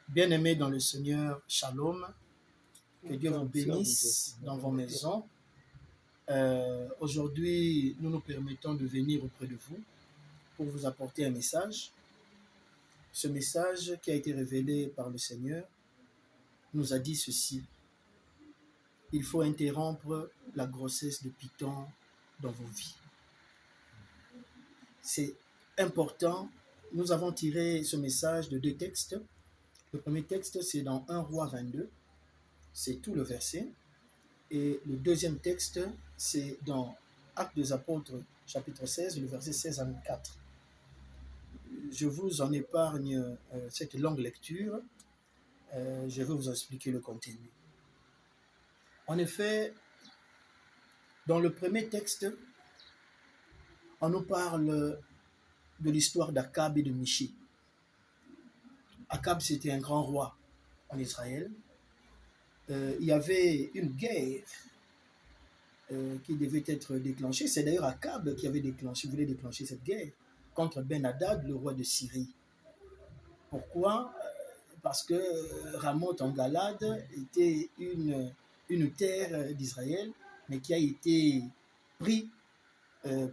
Bien-aimés dans le Seigneur, Shalom, que Dieu vous bénisse dans vos maisons. Aujourd'hui, nous nous permettons de venir auprès de vous pour vous apporter un message. Ce message qui a été révélé par le Seigneur nous a dit ceci. Il faut interrompre la grossesse de Python dans vos vies. C'est important. Nous avons tiré ce message de deux textes. Le premier texte, c'est dans 1 Roi 22. C'est tout le verset. Et le deuxième texte, c'est dans Actes des Apôtres, chapitre 16, le verset 16 à 4. Je vous en épargne cette longue lecture. Je vais vous expliquer le contenu. En effet, dans le premier texte, on nous parle de l'histoire d'Akab et de Miché. Akab, c'était un grand roi en Israël. Il y avait une guerre qui devait être déclenchée. C'est d'ailleurs Akab qui voulait déclencher cette guerre contre Ben-Hadad, le roi de Syrie. Pourquoi? Parce que Ramoth en Galade était une terre d'Israël, mais qui a été prise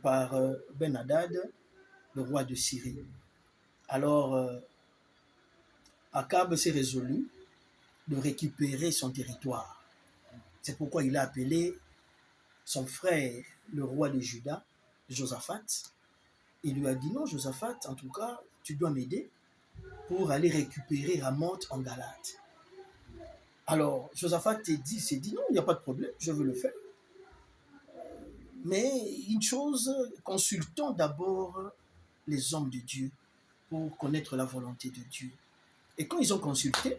par Ben-Hadad, le roi de Syrie. Alors, Akab s'est résolu de récupérer son territoire. C'est pourquoi il a appelé son frère, le roi de Juda, Josaphat. Il lui a dit, non, Josaphat, en tout cas, tu dois m'aider pour aller récupérer Ramoth en Galade. Alors, Josaphat s'est dit, non, il n'y a pas de problème, je veux le faire. Mais une chose, consultons d'abord les hommes de Dieu pour connaître la volonté de Dieu. Et quand ils ont consulté,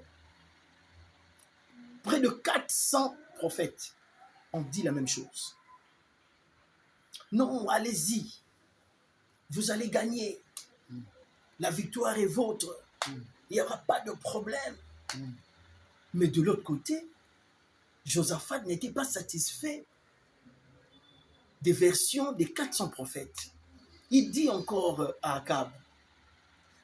près de 400 prophètes ont dit la même chose. Non, allez-y, vous allez gagner. La victoire est vôtre. Il n'y aura pas de problème. Mais de l'autre côté, Josaphat n'était pas satisfait des versions des 400 prophètes. Il dit encore à Akab,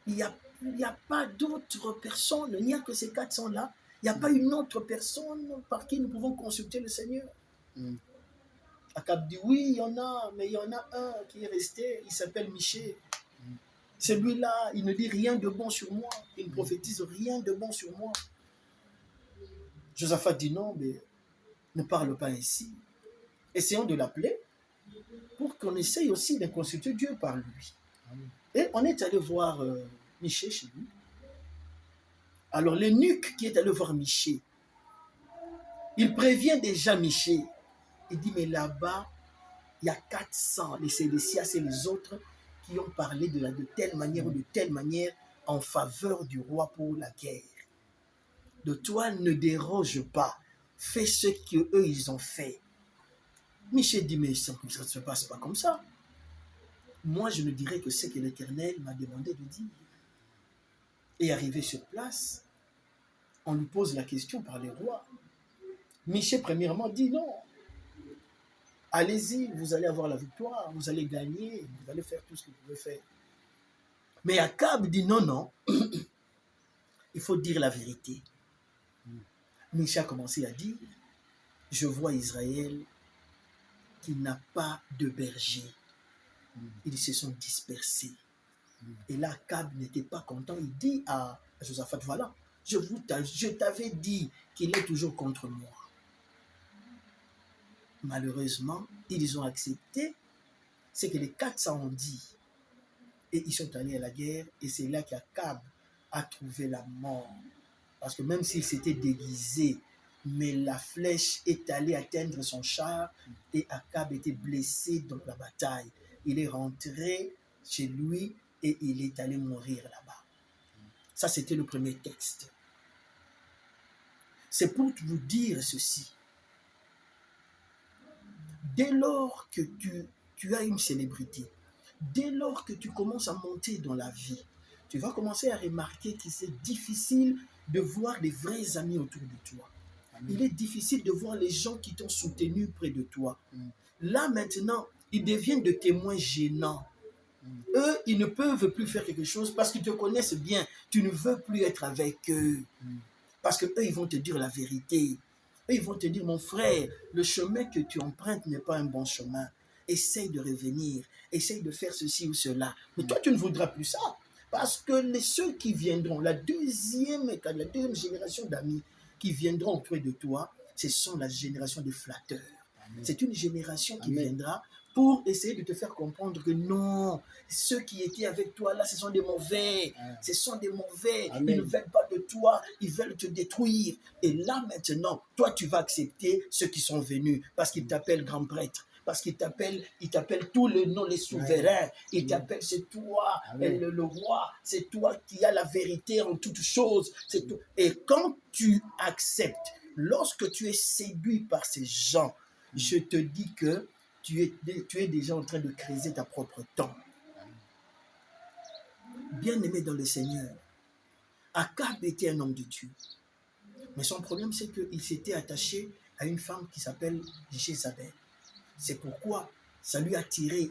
il n'y a pas d'autres personnes, il n'y a que ces 400-là. Il n'y a pas une autre personne par qui nous pouvons consulter le Seigneur. Akab dit, oui, il y en a, mais il y en a un qui est resté, il s'appelle Miché. Celui-là, il ne dit rien de bon sur moi, il ne prophétise rien de bon sur moi. Josaphat dit, non, mais ne parle pas ainsi. Essayons de l'appeler pour qu'on essaye aussi de consulter Dieu par lui. Et on est allé voir Miché chez lui. Alors l'eunuque qui est allé voir Miché, il prévient déjà Miché. Il dit, mais là-bas, il y a 400, les Sédécias et les autres qui ont parlé de telle manière ou de telle manière en faveur du roi pour la guerre. De toi, ne déroge pas. Fais ce qu'eux, ils ont fait. Michel dit, mais ça ne se passe pas comme ça. Moi, je ne dirais que ce que l'Éternel m'a demandé de dire. Et arrivé sur place, on lui pose la question par les rois. Michel, premièrement, dit non. Allez-y, vous allez avoir la victoire, vous allez gagner, vous allez faire tout ce que vous pouvez faire. Mais Akab dit non, non, il faut dire la vérité. Michel a commencé à dire, je vois Israël qui n'a pas de berger. Ils se sont dispersés. Et là, Akab n'était pas content. Il dit à Josaphat, voilà, je t'avais dit qu'il est toujours contre moi. Malheureusement, ils ont accepté ce que les 400 ont dit. Et ils sont allés à la guerre. Et c'est là qu'Akab a trouvé la mort. Parce que même s'il s'était déguisé, mais la flèche est allée atteindre son char et Akab était blessé dans la bataille. Il est rentré chez lui et il est allé mourir là-bas. Ça, c'était le premier texte. C'est pour vous dire ceci. Dès lors que tu as une célébrité, dès lors que tu commences à monter dans la vie, tu vas commencer à remarquer que c'est difficile de voir des vrais amis autour de toi. Il est difficile de voir les gens qui t'ont soutenu près de toi. Là, maintenant, ils deviennent de témoins gênants. Eux, ils ne peuvent plus faire quelque chose parce qu'ils te connaissent bien. Tu ne veux plus être avec eux. Parce qu'eux, ils vont te dire la vérité. Eux, ils vont te dire, mon frère, le chemin que tu empruntes n'est pas un bon chemin. Essaye de revenir. Essaye de faire ceci ou cela. Mais toi, tu ne voudras plus ça. Parce que ceux qui viendront, la deuxième génération d'amis qui viendront auprès de toi, ce sont la génération des flatteurs. C'est une génération qui viendra pour essayer de te faire comprendre que non, ceux qui étaient avec toi là, ce sont des mauvais. Ce sont des mauvais. Amen. Ils ne veulent pas de toi, ils veulent te détruire. Et là maintenant, toi tu vas accepter ceux qui sont venus parce qu'ils t'appellent grand prêtre. Parce qu'ils t'appellent tous les noms, les souverains. Ils t'appellent, c'est toi, le roi, c'est toi qui as la vérité en toutes choses. C'est tout. Et quand tu acceptes, lorsque tu es séduit par ces gens, je te dis que tu es déjà en train de creuser ta propre tombe. Bien-aimé dans le Seigneur, Akab était un homme de Dieu. Mais son problème, c'est qu'il s'était attaché à une femme qui s'appelle Jézabel. C'est pourquoi ça lui a tiré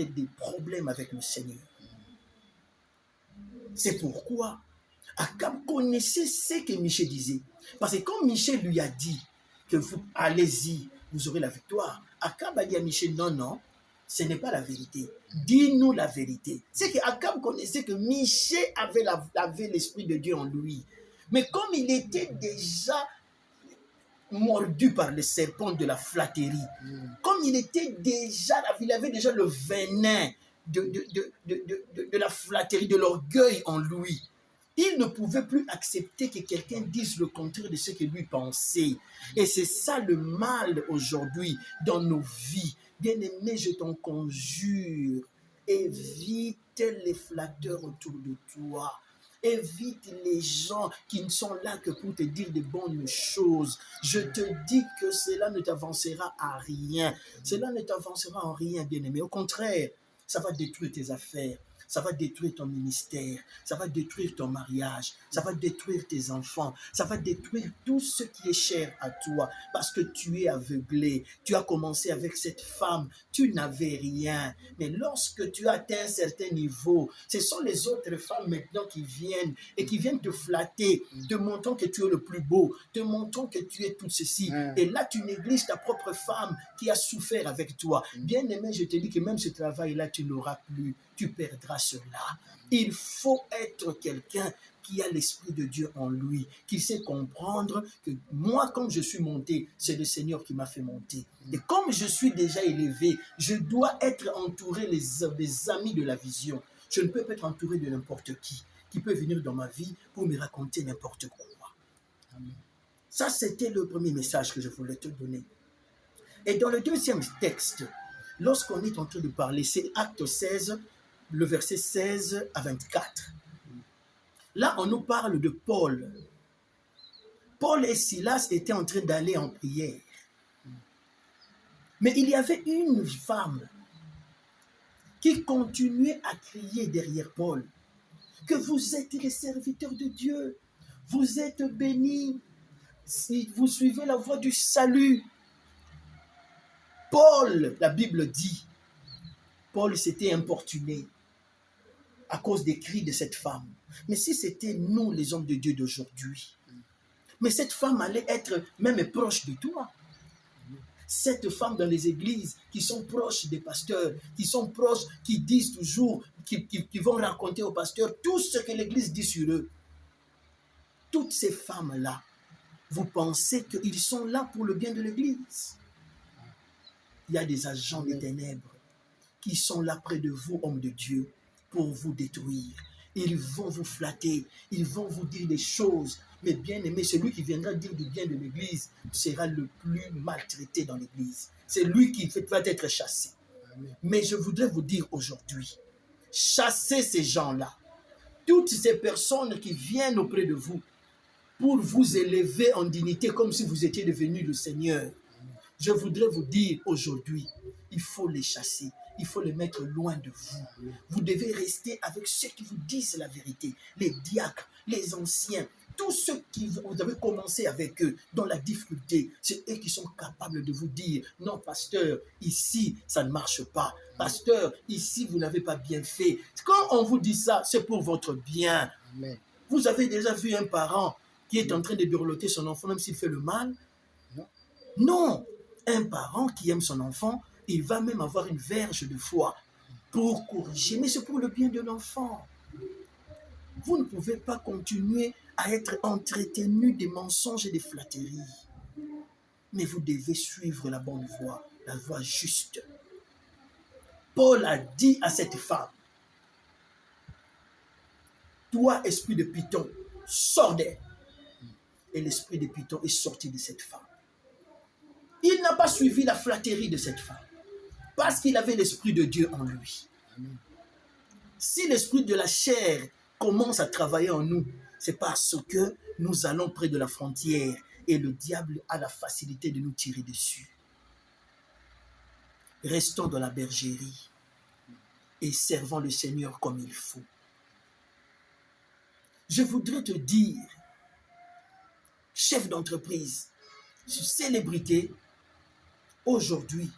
des problèmes avec le Seigneur. C'est pourquoi Akab connaissait ce que Michée disait. Parce que quand Michée lui a dit que vous allez-y, vous aurez la victoire, Akab a dit à Michée, non, ce n'est pas la vérité. Dis-nous la vérité. C'est qu'Akab connaissait que Michée avait l'Esprit de Dieu en lui. Mais comme il était déjà mordu par le serpent de la flatterie, comme il avait déjà le venin de la flatterie, de l'orgueil en lui, il ne pouvait plus accepter que quelqu'un dise le contraire de ce que lui pensait. Et c'est ça le mal aujourd'hui dans nos vies. Bien-aimé, je t'en conjure, évite les flatteurs autour de toi. Évite les gens qui ne sont là que pour te dire de bonnes choses. Je te dis que cela ne t'avancera à rien. Cela ne t'avancera en rien, bien-aimé. Au contraire, ça va détruire tes affaires. Ça va détruire ton ministère, ça va détruire ton mariage, ça va détruire tes enfants, ça va détruire tout ce qui est cher à toi parce que tu es aveuglé. Tu as commencé avec cette femme, tu n'avais rien. Mais lorsque tu as atteint un certain niveau, ce sont les autres femmes maintenant qui viennent et qui viennent te flatter, te montrant que tu es le plus beau, te montrant que tu es tout ceci. Et là, tu négliges ta propre femme qui a souffert avec toi. Bien aimé, je te dis que même ce travail-là, tu n'auras plus. Tu perdras cela. Il faut être quelqu'un qui a l'Esprit de Dieu en lui, qui sait comprendre que moi, quand je suis monté, c'est le Seigneur qui m'a fait monter. Et comme je suis déjà élevé, je dois être entouré des amis de la vision. Je ne peux pas être entouré de n'importe qui peut venir dans ma vie pour me raconter n'importe quoi. Amen. Ça, c'était le premier message que je voulais te donner. Et dans le deuxième texte, lorsqu'on est en train de parler, c'est Acte 16, le verset 16 à 24. Là, on nous parle de Paul. Paul et Silas étaient en train d'aller en prière. Mais il y avait une femme qui continuait à crier derrière Paul que vous êtes les serviteurs de Dieu, vous êtes bénis, si vous suivez la voie du salut. Paul, la Bible dit, Paul s'était importuné à cause des cris de cette femme. Mais si c'était nous, les hommes de Dieu d'aujourd'hui, mais cette femme allait être même proche de toi. Cette femme dans les églises qui sont proches des pasteurs, qui sont proches, qui disent toujours, qui vont raconter aux pasteurs tout ce que l'église dit sur eux. Toutes ces femmes-là, vous pensez qu'ils sont là pour le bien de l'église? Il y a des agents des ténèbres qui sont là près de vous, hommes de Dieu, pour vous détruire. Ils vont vous flatter, ils vont vous dire des choses. Mais bien aimé, celui qui viendra dire du bien de l'église sera le plus maltraité dans l'église. C'est lui qui va être chassé. Amen. Mais je voudrais vous dire aujourd'hui, chassez ces gens-là. Toutes ces personnes qui viennent auprès de vous pour vous élever en dignité comme si vous étiez devenu le Seigneur. Je voudrais vous dire aujourd'hui, il faut les chasser. Il faut les mettre loin de vous. Vous devez rester avec ceux qui vous disent la vérité. Les diacres, les anciens, tous ceux qui vous avez commencé avec eux dans la difficulté, c'est eux qui sont capables de vous dire, non, pasteur, ici, ça ne marche pas. Pasteur, ici, vous n'avez pas bien fait. Quand on vous dit ça, c'est pour votre bien. Amen. Vous avez déjà vu un parent qui est en train de berloter son enfant, même s'il fait le mal? Non. Non. Un parent qui aime son enfant, il va même avoir une verge de foi pour corriger, mais c'est pour le bien de l'enfant. Vous ne pouvez pas continuer à être entretenu des mensonges et des flatteries. Mais vous devez suivre la bonne voie, la voie juste. Paul a dit à cette femme, toi, esprit de Python, sors d'elle. Et l'esprit de Python est sorti de cette femme. Il n'a pas suivi la flatterie de cette femme, parce qu'il avait l'esprit de Dieu en lui. Amen. Si l'esprit de la chair commence à travailler en nous, c'est parce que nous allons près de la frontière et le diable a la facilité de nous tirer dessus. Restons dans la bergerie et servons le Seigneur comme il faut. Je voudrais te dire, chef d'entreprise, célébrité, aujourd'hui,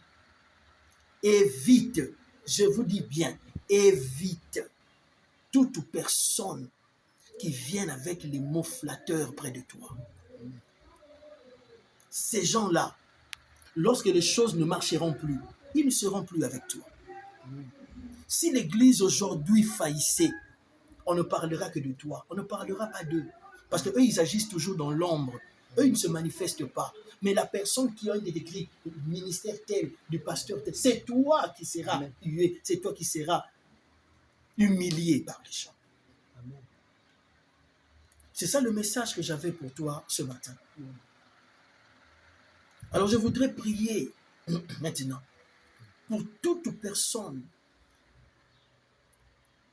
évite, je vous dis bien, évite toute personne qui vienne avec les mots flatteurs près de toi. Ces gens-là, lorsque les choses ne marcheront plus, ils ne seront plus avec toi. Si l'église aujourd'hui faillissait, on ne parlera que de toi, on ne parlera pas d'eux. Parce qu'eux, ils agissent toujours dans l'ombre. Eux, ils ne se manifestent pas. Mais la personne qui a été écrit ministère tel, du pasteur tel, c'est toi qui seras hué, c'est toi qui seras humilié par les gens. Amen. C'est ça le message que j'avais pour toi ce matin. Alors je voudrais prier maintenant pour toute personne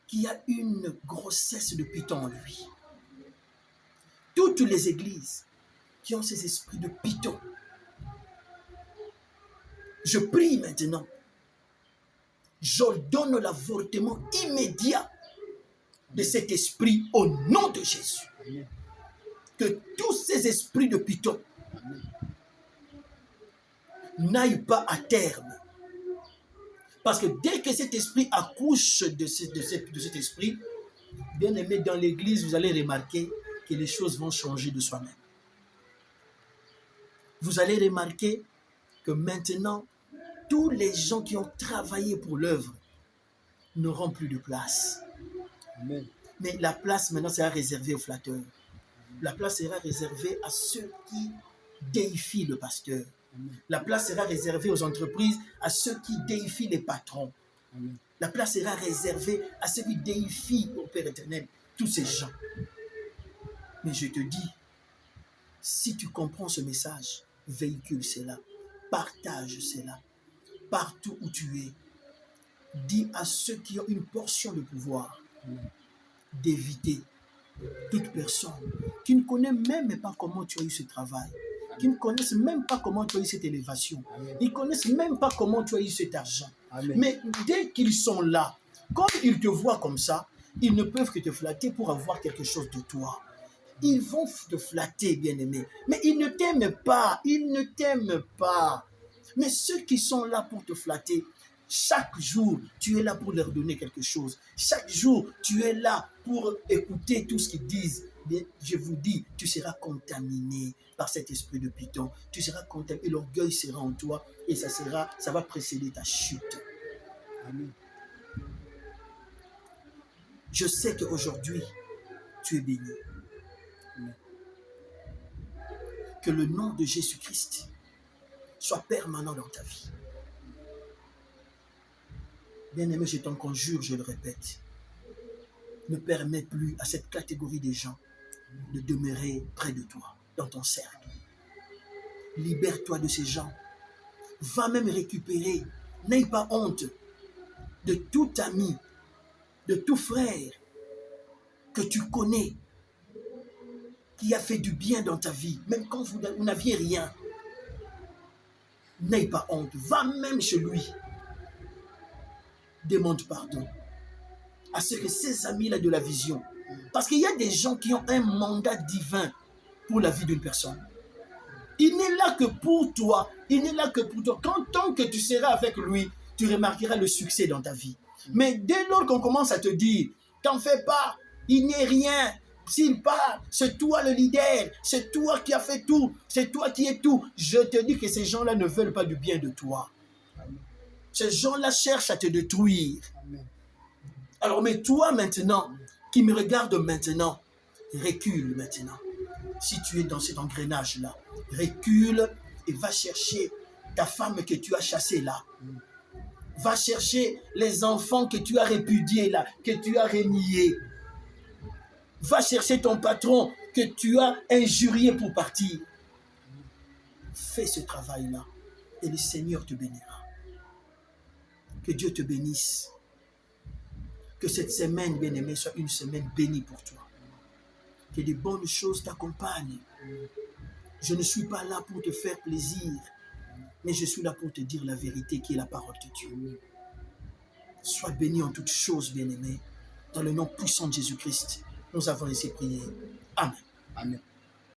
qui a une grossesse de Python en lui. Toutes les églises qui ont ces esprits de Python. Je prie maintenant. J'ordonne l'avortement immédiat de cet esprit au nom de Jésus. Amen. Que tous ces esprits de Python Amen. n'aillent pas à terme. Parce que dès que cet esprit accouche de cet esprit, bien aimé, dans l'église, vous allez remarquer que les choses vont changer de soi-même. Vous allez remarquer que maintenant, tous les gens qui ont travaillé pour l'œuvre n'auront plus de place. Amen. Mais la place maintenant sera réservée aux flatteurs. La place sera réservée à ceux qui déifient le pasteur. Amen. La place sera réservée aux entreprises, à ceux qui déifient les patrons. Amen. La place sera réservée à ceux qui déifient au Père éternel, tous ces gens. Mais je te dis, si tu comprends ce message, véhicule cela, partage cela, partout où tu es. Dis à ceux qui ont une portion de pouvoir d'éviter toute personne qui ne connaît même pas comment tu as eu ce travail, qui ne connaissent même pas comment tu as eu cette élévation, Amen. ils ne connaissent même pas comment tu as eu cet argent. Amen. Mais dès qu'ils sont là, comme ils te voient comme ça, ils ne peuvent que te flatter pour avoir quelque chose de toi. Ils vont te flatter, bien-aimé, mais ils ne t'aiment pas, ils ne t'aiment pas. Mais ceux qui sont là pour te flatter, chaque jour, tu es là pour leur donner quelque chose. Chaque jour, tu es là pour écouter tout ce qu'ils disent. Mais je vous dis, tu seras contaminé par cet esprit de Python. Tu seras contaminé, l'orgueil sera en toi et ça va précéder ta chute. Amen. Je sais qu'aujourd'hui, tu es béni. Amen. Que le nom de Jésus-Christ soit permanent dans ta vie. Bien-aimé, je t'en conjure, je le répète. Ne permets plus à cette catégorie de gens de demeurer près de toi, dans ton cercle. Libère-toi de ces gens. Va même récupérer. N'aie pas honte de tout ami, de tout frère que tu connais, qui a fait du bien dans ta vie, même quand vous n'aviez rien. N'aie pas honte. Va même chez lui. Demande pardon à ceux que ces amis-là de la vision Parce qu'il y a des gens qui ont un mandat divin pour la vie d'une personne. Il n'est là que pour toi. Il n'est là que pour toi. Tant que tu seras avec lui, tu remarqueras le succès dans ta vie. Mais dès lors qu'on commence à te dire, t'en fais pas, il n'est rien. S'il part, c'est toi le leader, c'est toi qui as fait tout, c'est toi qui es tout. Je te dis que ces gens-là ne veulent pas du bien de toi. Ces gens-là cherchent à te détruire. Alors, mais toi maintenant, qui me regarde maintenant, recule maintenant. Si tu es dans cet engrenage-là, recule et va chercher ta femme que tu as chassée là. Va chercher les enfants que tu as répudiés là, que tu as reniés. Va chercher ton patron que tu as injurié pour partir. Fais ce travail-là et le Seigneur te bénira. Que Dieu te bénisse. Que cette semaine, bien-aimé, soit une semaine bénie pour toi. Que des bonnes choses t'accompagnent. Je ne suis pas là pour te faire plaisir, mais je suis là pour te dire la vérité qui est la parole de Dieu. Sois béni en toutes choses, bien-aimé. Dans le nom puissant de Jésus-Christ, nous avons ainsi prié. Amen. Amen.